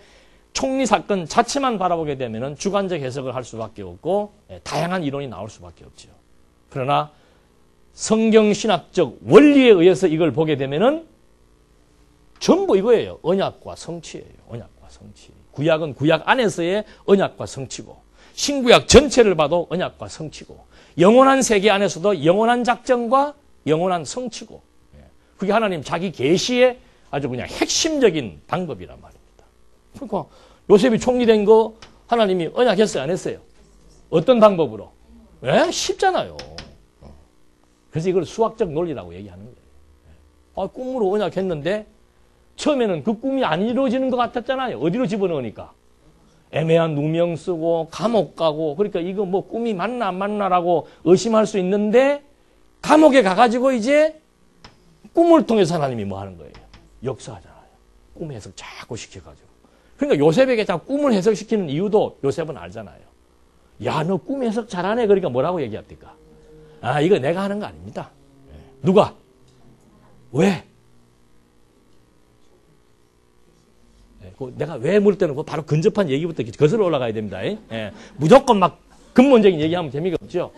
총리 사건 자체만 바라보게 되면 주관적 해석을 할 수밖에 없고 다양한 이론이 나올 수밖에 없죠. 그러나 성경신학적 원리에 의해서 이걸 보게 되면은 전부 이거예요. 언약과 성취예요. 언약과 성취. 구약은 구약 안에서의 언약과 성취고 신구약 전체를 봐도 언약과 성취고 영원한 세계 안에서도 영원한 작정과 영원한 성취고 그게 하나님 자기 계시의 아주 그냥 핵심적인 방법이란 말입니다. 그러니까 요셉이 총리된 거 하나님이 언약했어요? 안 했어요? 어떤 방법으로? 왜? 쉽잖아요. 그래서 이걸 수학적 논리라고 얘기하는 거예요. 꿈으로 언약했는데 처음에는 그 꿈이 안 이루어지는 것 같았잖아요. 어디로 집어넣으니까? 애매한 누명 쓰고 감옥 가고 그러니까 이거 뭐 꿈이 맞나 안 맞나라고 의심할 수 있는데 감옥에 가가지고 이제 꿈을 통해서 하나님이 뭐 하는 거예요? 역사하잖아요. 꿈 해석 자꾸 시켜가지고. 그러니까 요셉에게 자꾸 꿈을 해석시키는 이유도 요셉은 알잖아요. 야, 너 꿈 해석 잘하네. 그러니까 뭐라고 얘기합니까? 아, 이거 내가 하는 거 아닙니다. 누가? 왜? 내가 왜 물을 때는 바로 근접한 얘기부터 거슬러 올라가야 됩니다. 무조건 막 근본적인 얘기하면 재미가 없죠.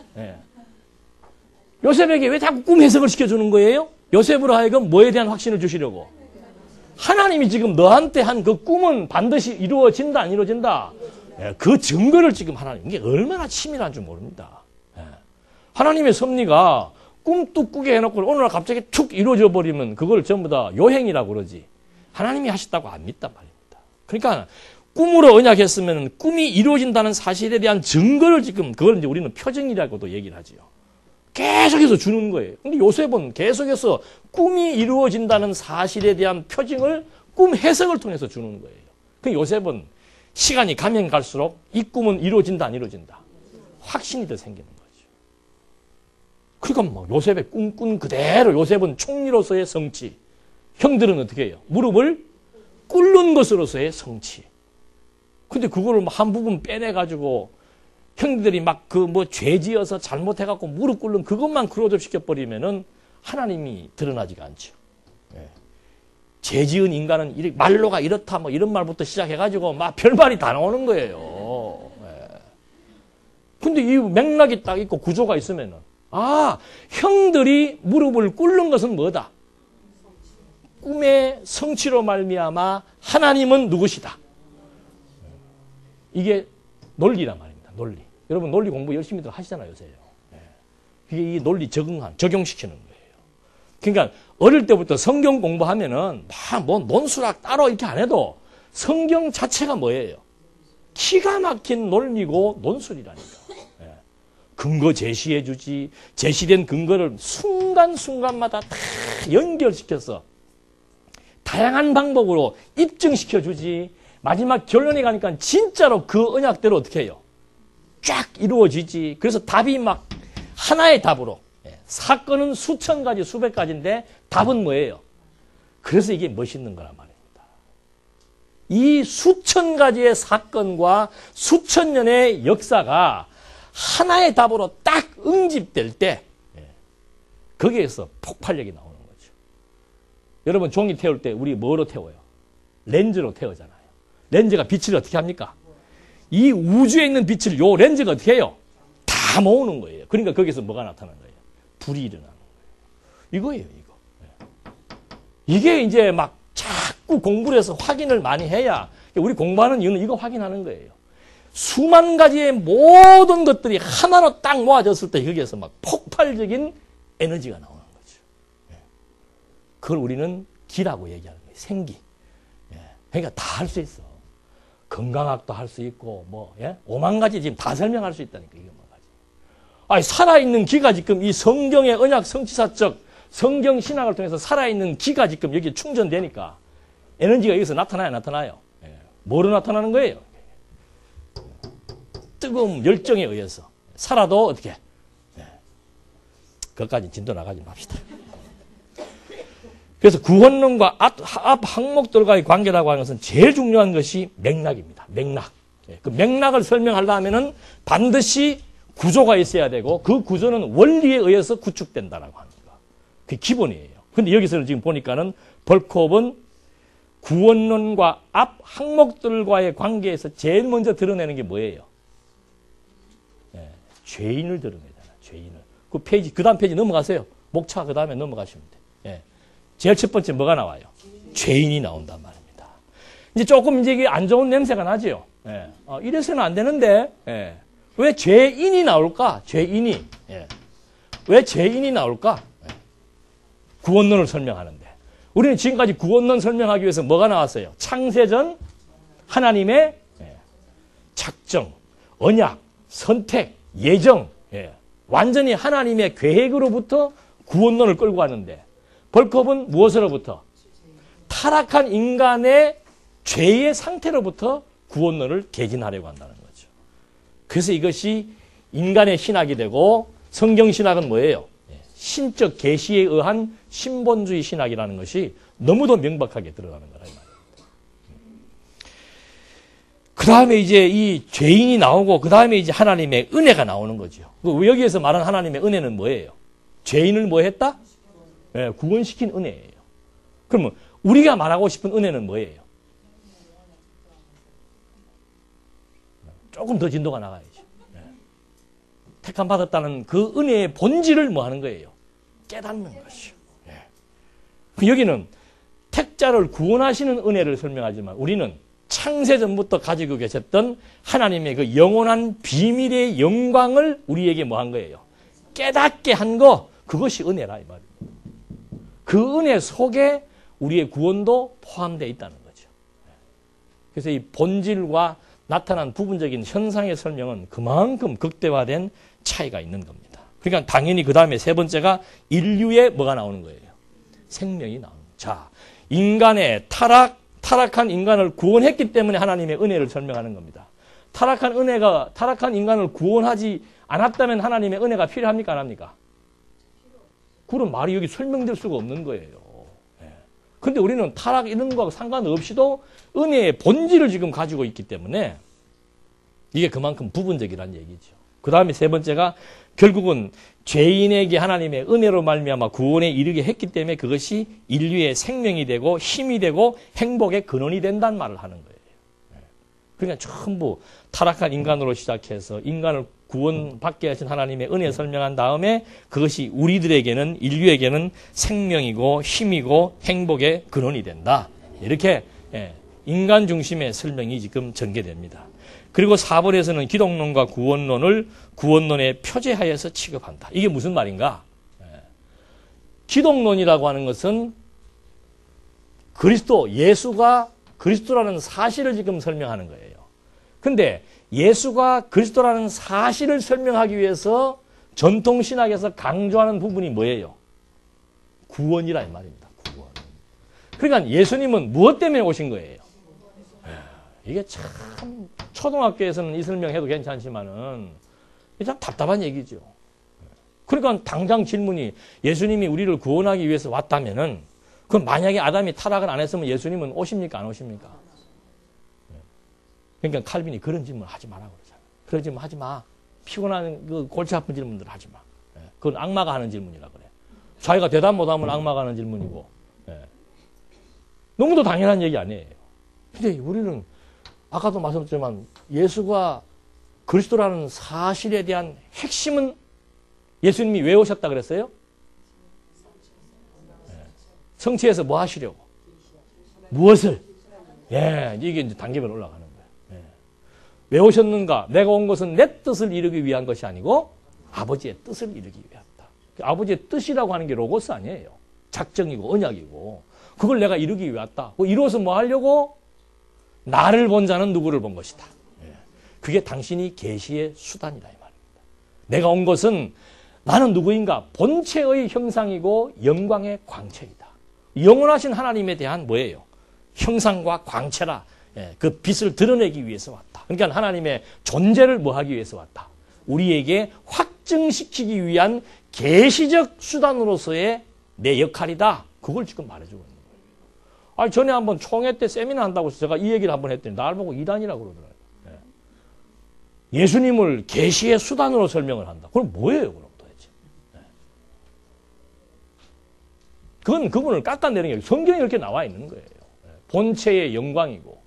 요셉에게 왜 자꾸 꿈 해석을 시켜주는 거예요? 요셉으로 하여금 뭐에 대한 확신을 주시려고? 하나님이 지금 너한테 한 그 꿈은 반드시 이루어진다, 안 이루어진다? 그 증거를 지금 하나님, 이게 얼마나 치밀한 줄 모릅니다. 하나님의 섭리가 꿈도 꾸게 해놓고 어느 날 갑자기 툭 이루어져 버리면 그걸 전부 다 요행이라고 그러지. 하나님이 하셨다고 안 믿단 말입니다. 그러니까 꿈으로 언약했으면 꿈이 이루어진다는 사실에 대한 증거를 지금 그걸 이제 우리는 표징이라고도 얘기를 하지요. 계속해서 주는 거예요. 근데 요셉은 계속해서 꿈이 이루어진다는 사실에 대한 표징을 꿈 해석을 통해서 주는 거예요. 그 요셉은 시간이 가면 갈수록 이 꿈은 이루어진다, 안 이루어진다? 확신이 더 생기는 거죠. 그러니까 뭐 요셉의 꿈꾼 그대로 요셉은 총리로서의 성취. 형들은 어떻게 해요? 무릎을 꿇는 것으로서의 성취. 근데 그거를 한 부분 빼내가지고 형들이 막 그 뭐 죄지어서 잘못해갖고 무릎 꿇는 그것만 클로즈업시켜버리면은 하나님이 드러나지가 않죠. 죄지은 인간은 말로가 이렇다 뭐 이런 말부터 시작해가지고 막 별말이 다 나오는 거예요. 근데 이 맥락이 딱 있고 구조가 있으면은 아, 형들이 무릎을 꿇는 것은 뭐다? 꿈의 성취로 말미암아 하나님은 누구시다? 이게 논리란 말입니다. 논리. 여러분 논리 공부 열심히들 하시잖아요, 요새. 이게 이 논리 적용시키는 거예요. 그러니까 어릴 때부터 성경 공부하면은 뭐 논술학 따로 이렇게 안 해도 성경 자체가 뭐예요? 기가 막힌 논리고 논술이라니까. 근거 제시해 주지. 제시된 근거를 순간순간마다 다 연결시켜서 다양한 방법으로 입증시켜 주지. 마지막 결론에 가니까 진짜로 그 언약대로 어떻게 해요? 쫙 이루어지지. 그래서 답이 막 하나의 답으로. 사건은 수천 가지, 수백 가지인데 답은 뭐예요? 그래서 이게 멋있는 거란 말입니다. 이 수천 가지의 사건과 수천 년의 역사가 하나의 답으로 딱 응집될 때 거기에서 폭발력이 나오는 거죠. 여러분 종이 태울 때 우리 뭐로 태워요? 렌즈로 태우잖아요. 렌즈가 빛을 어떻게 합니까? 이 우주에 있는 빛을 요 렌즈가 어떻게 해요? 다 모으는 거예요. 그러니까 거기서 뭐가 나타나는 거예요? 불이 일어나는 거예요. 이거예요, 이거. 이게 이제 막 자꾸 공부를 해서 확인을 많이 해야 우리 공부하는 이유는 이거 확인하는 거예요. 수만 가지의 모든 것들이 하나로 딱 모아졌을 때 거기에서 막 폭발적인 에너지가 나오는 거죠. 그걸 우리는 기라고 얘기하는 거예요. 생기. 그러니까 다 할 수 있어. 건강학도 할 수 있고, 뭐, 5만 가지 지금 다 설명할 수 있다니까, 이것만 가지. 아니, 살아있는 기가 지금 이 성경의 언약 성취사적 성경 신학을 통해서 살아있는 기가 지금 여기 충전되니까 에너지가 여기서 나타나요, 나타나요? 뭐로 나타나는 거예요? 뜨거움, 열정에 의해서. 살아도 어떻게? 그것까지 진도 나가지 맙시다. 그래서 구원론과 앞 항목들과의 관계라고 하는 것은 제일 중요한 것이 맥락입니다. 맥락. 그 맥락을 설명하려면은 반드시 구조가 있어야 되고 그 구조는 원리에 의해서 구축된다라고 하는 거. 그게 기본이에요. 근데 여기서는 지금 보니까는 벌크업은 구원론과 앞 항목들과의 관계에서 제일 먼저 드러내는 게 뭐예요? 죄인을 드러내잖아요. 죄인을. 그 페이지, 그 다음 페이지 넘어가세요. 목차 그 다음에 넘어가시면 돼요. 제일 첫 번째 뭐가 나와요? 죄인이 나온단 말입니다. 이제 조금 이제 이게 안 좋은 냄새가 나죠. 이래서는 안 되는데, 왜 죄인이 나올까? 죄인이. 왜 죄인이 나올까? 구원론을 설명하는데. 우리는 지금까지 구원론 설명하기 위해서 뭐가 나왔어요? 창세전 하나님의 작정, 언약, 선택, 예정, 완전히 하나님의 계획으로부터 구원론을 끌고 가는데 벌크업은 무엇으로부터? 타락한 인간의 죄의 상태로부터 구원론을 개진하려고 한다는 거죠. 그래서 이것이 인간의 신학이 되고 성경 신학은 뭐예요? 신적 계시에 의한 신본주의 신학이라는 것이 너무도 명백하게 드러나는 거라 이 말입니다. 그 다음에 이제 이 죄인이 나오고 그 다음에 이제 하나님의 은혜가 나오는 거죠. 여기에서 말하는 하나님의 은혜는 뭐예요? 죄인을 뭐 했다? 구원시킨 은혜예요. 그러면 우리가 말하고 싶은 은혜는 뭐예요? 조금 더 진도가 나가야죠. 택함 받았다는 그 은혜의 본질을 뭐 하는 거예요? 깨닫는 것이요. 여기는 택자를 구원하시는 은혜를 설명하지만 우리는 창세전부터 가지고 계셨던 하나님의 그 영원한 비밀의 영광을 우리에게 뭐 한 거예요? 깨닫게 한 거, 그것이 은혜라 이 말입니다. 그 은혜 속에 우리의 구원도 포함되어 있다는 거죠. 그래서 이 본질과 나타난 부분적인 현상의 설명은 그만큼 극대화된 차이가 있는 겁니다. 그러니까 당연히 그 다음에 세 번째가 인류에 뭐가 나오는 거예요? 생명이 나오는 거예요. 자, 인간의 타락한 인간을 구원했기 때문에 하나님의 은혜를 설명하는 겁니다. 타락한 인간을 구원하지 않았다면 하나님의 은혜가 필요합니까? 안 합니까? 그런 말이 여기 설명될 수가 없는 거예요. 근데 우리는 타락 이런 거하고 상관없이도 은혜의 본질을 지금 가지고 있기 때문에 이게 그만큼 부분적이라는 얘기죠. 그 다음에 세 번째가 결국은 죄인에게 하나님의 은혜로 말미암아 구원에 이르게 했기 때문에 그것이 인류의 생명이 되고 힘이 되고 행복의 근원이 된다는 말을 하는 거예요. 그러니까 전부 타락한 인간으로 시작해서 인간을 구원받게 하신 하나님의 은혜 설명한 다음에 그것이 우리들에게는 인류에게는 생명이고 힘이고 행복의 근원이 된다. 이렇게 인간 중심의 설명이 지금 전개됩니다. 그리고 4번에서는 기독론과 구원론을 구원론의 표제하여서 취급한다. 이게 무슨 말인가? 기독론이라고 하는 것은 예수가 그리스도라는 사실을 지금 설명하는 거예요. 근데 예수가 그리스도라는 사실을 설명하기 위해서 전통신학에서 강조하는 부분이 뭐예요? 구원이라 이 말입니다. 구원. 그러니까 예수님은 무엇 때문에 오신 거예요? 이게 참 초등학교에서는 이 설명해도 괜찮지만은 참 답답한 얘기죠. 그러니까 당장 질문이 예수님이 우리를 구원하기 위해서 왔다면은 그럼 만약에 아담이 타락을 안 했으면 예수님은 오십니까? 안 오십니까? 그러니까 칼빈이 그런 질문을 하지 마라 그러잖아요. 그런 질문 하지 마. 피곤한 그 골치 아픈 질문들 하지 마. 그건 악마가 하는 질문이라 그래. 자기가 대답 못하면 악마가 하는 질문이고. 너무도 당연한 얘기 아니에요. 근데 우리는 아까도 말씀드렸지만 예수가 그리스도라는 사실에 대한 핵심은 예수님이 왜 오셨다 그랬어요? 성취해서 뭐 하시려고? 무엇을? 이게 이제 단계별로 올라가는 거예요. 왜 오셨는가? 내가 온 것은 내 뜻을 이루기 위한 것이 아니고 아버지의 뜻을 이루기 위하다. 아버지의 뜻이라고 하는 게 로고스 아니에요. 작정이고 언약이고 그걸 내가 이루기 위해 왔다. 이루어서 뭐 하려고? 나를 본 자는 누구를 본 것이다. 그게 당신이 계시의 수단이다 이 말입니다. 내가 온 것은 나는 누구인가? 본체의 형상이고 영광의 광채이다. 영원하신 하나님에 대한 뭐예요? 형상과 광채라. 그 빛을 드러내기 위해서 왔다. 그러니까 하나님의 존재를 뭐 하기 위해서 왔다. 우리에게 확증시키기 위한 계시적 수단으로서의 내 역할이다. 그걸 지금 말해주고 있는 거예요. 아니, 전에 한번 총회 때 세미나 한다고 해서 제가 이 얘기를 한번 했더니 나를 보고 이단이라고 그러더라고요. 예. 예수님을 계시의 수단으로 설명을 한다. 그럼 뭐예요, 그럼 도대체? 예. 그건 그분을 깎아내리는 게 성경에 이렇게 나와 있는 거예요. 예. 본체의 영광이고,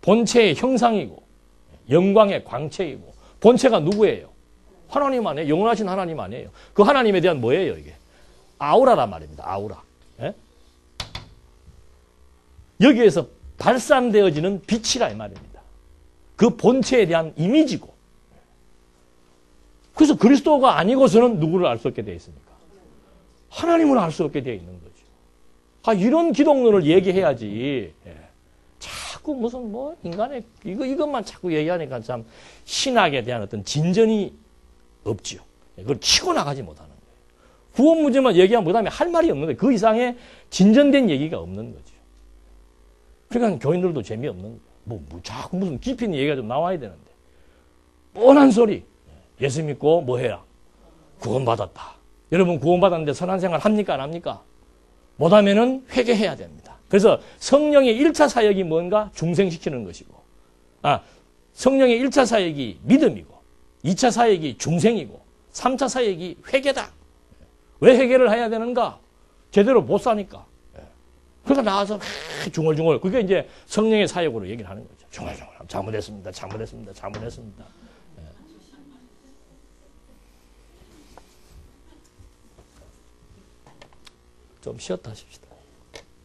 본체의 형상이고, 영광의 광채이고, 본체가 누구예요? 하나님 아니에요. 영원하신 하나님 아니에요. 그 하나님에 대한 뭐예요, 이게? 아우라란 말입니다. 아우라. 예? 여기에서 발산되어지는 빛이라 이 말입니다. 그 본체에 대한 이미지고. 그래서 그리스도가 아니고서는 누구를 알 수 없게 되어 있습니까? 하나님을 알 수 없게 되어 있는 거죠. 아, 이런 기독론을 얘기해야지. 예. 자꾸 무슨 뭐 인간의 이것만 자꾸 얘기하니까 참 신학에 대한 어떤 진전이 없지요. 그걸 치고 나가지 못하는 거예요. 구원 문제만 얘기하면 그다음에 할 말이 없는 거예요. 그 이상의 진전된 얘기가 없는 거죠. 그러니까 교인들도 재미없는 거예요. 뭐 자꾸 무슨 깊이 있는 얘기가 좀 나와야 되는데 뻔한 소리. 예수 믿고 뭐 해야? 구원받았다. 여러분 구원받았는데 선한 생활 합니까? 안 합니까? 못하면은 회개해야 됩니다. 그래서 성령의 1차 사역이 뭔가? 중생시키는 것이고, 성령의 1차 사역이 믿음이고, 2차 사역이 중생이고, 3차 사역이 회개다. 왜 회개를 해야 되는가? 제대로 못 사니까. 그래서 나와서 중얼중얼, 그게 이제 성령의 사역으로 얘기를 하는 거죠. 중얼중얼. 잘못했습니다. 잘못했습니다. 잘못했습니다. 좀 쉬었다 하십시다.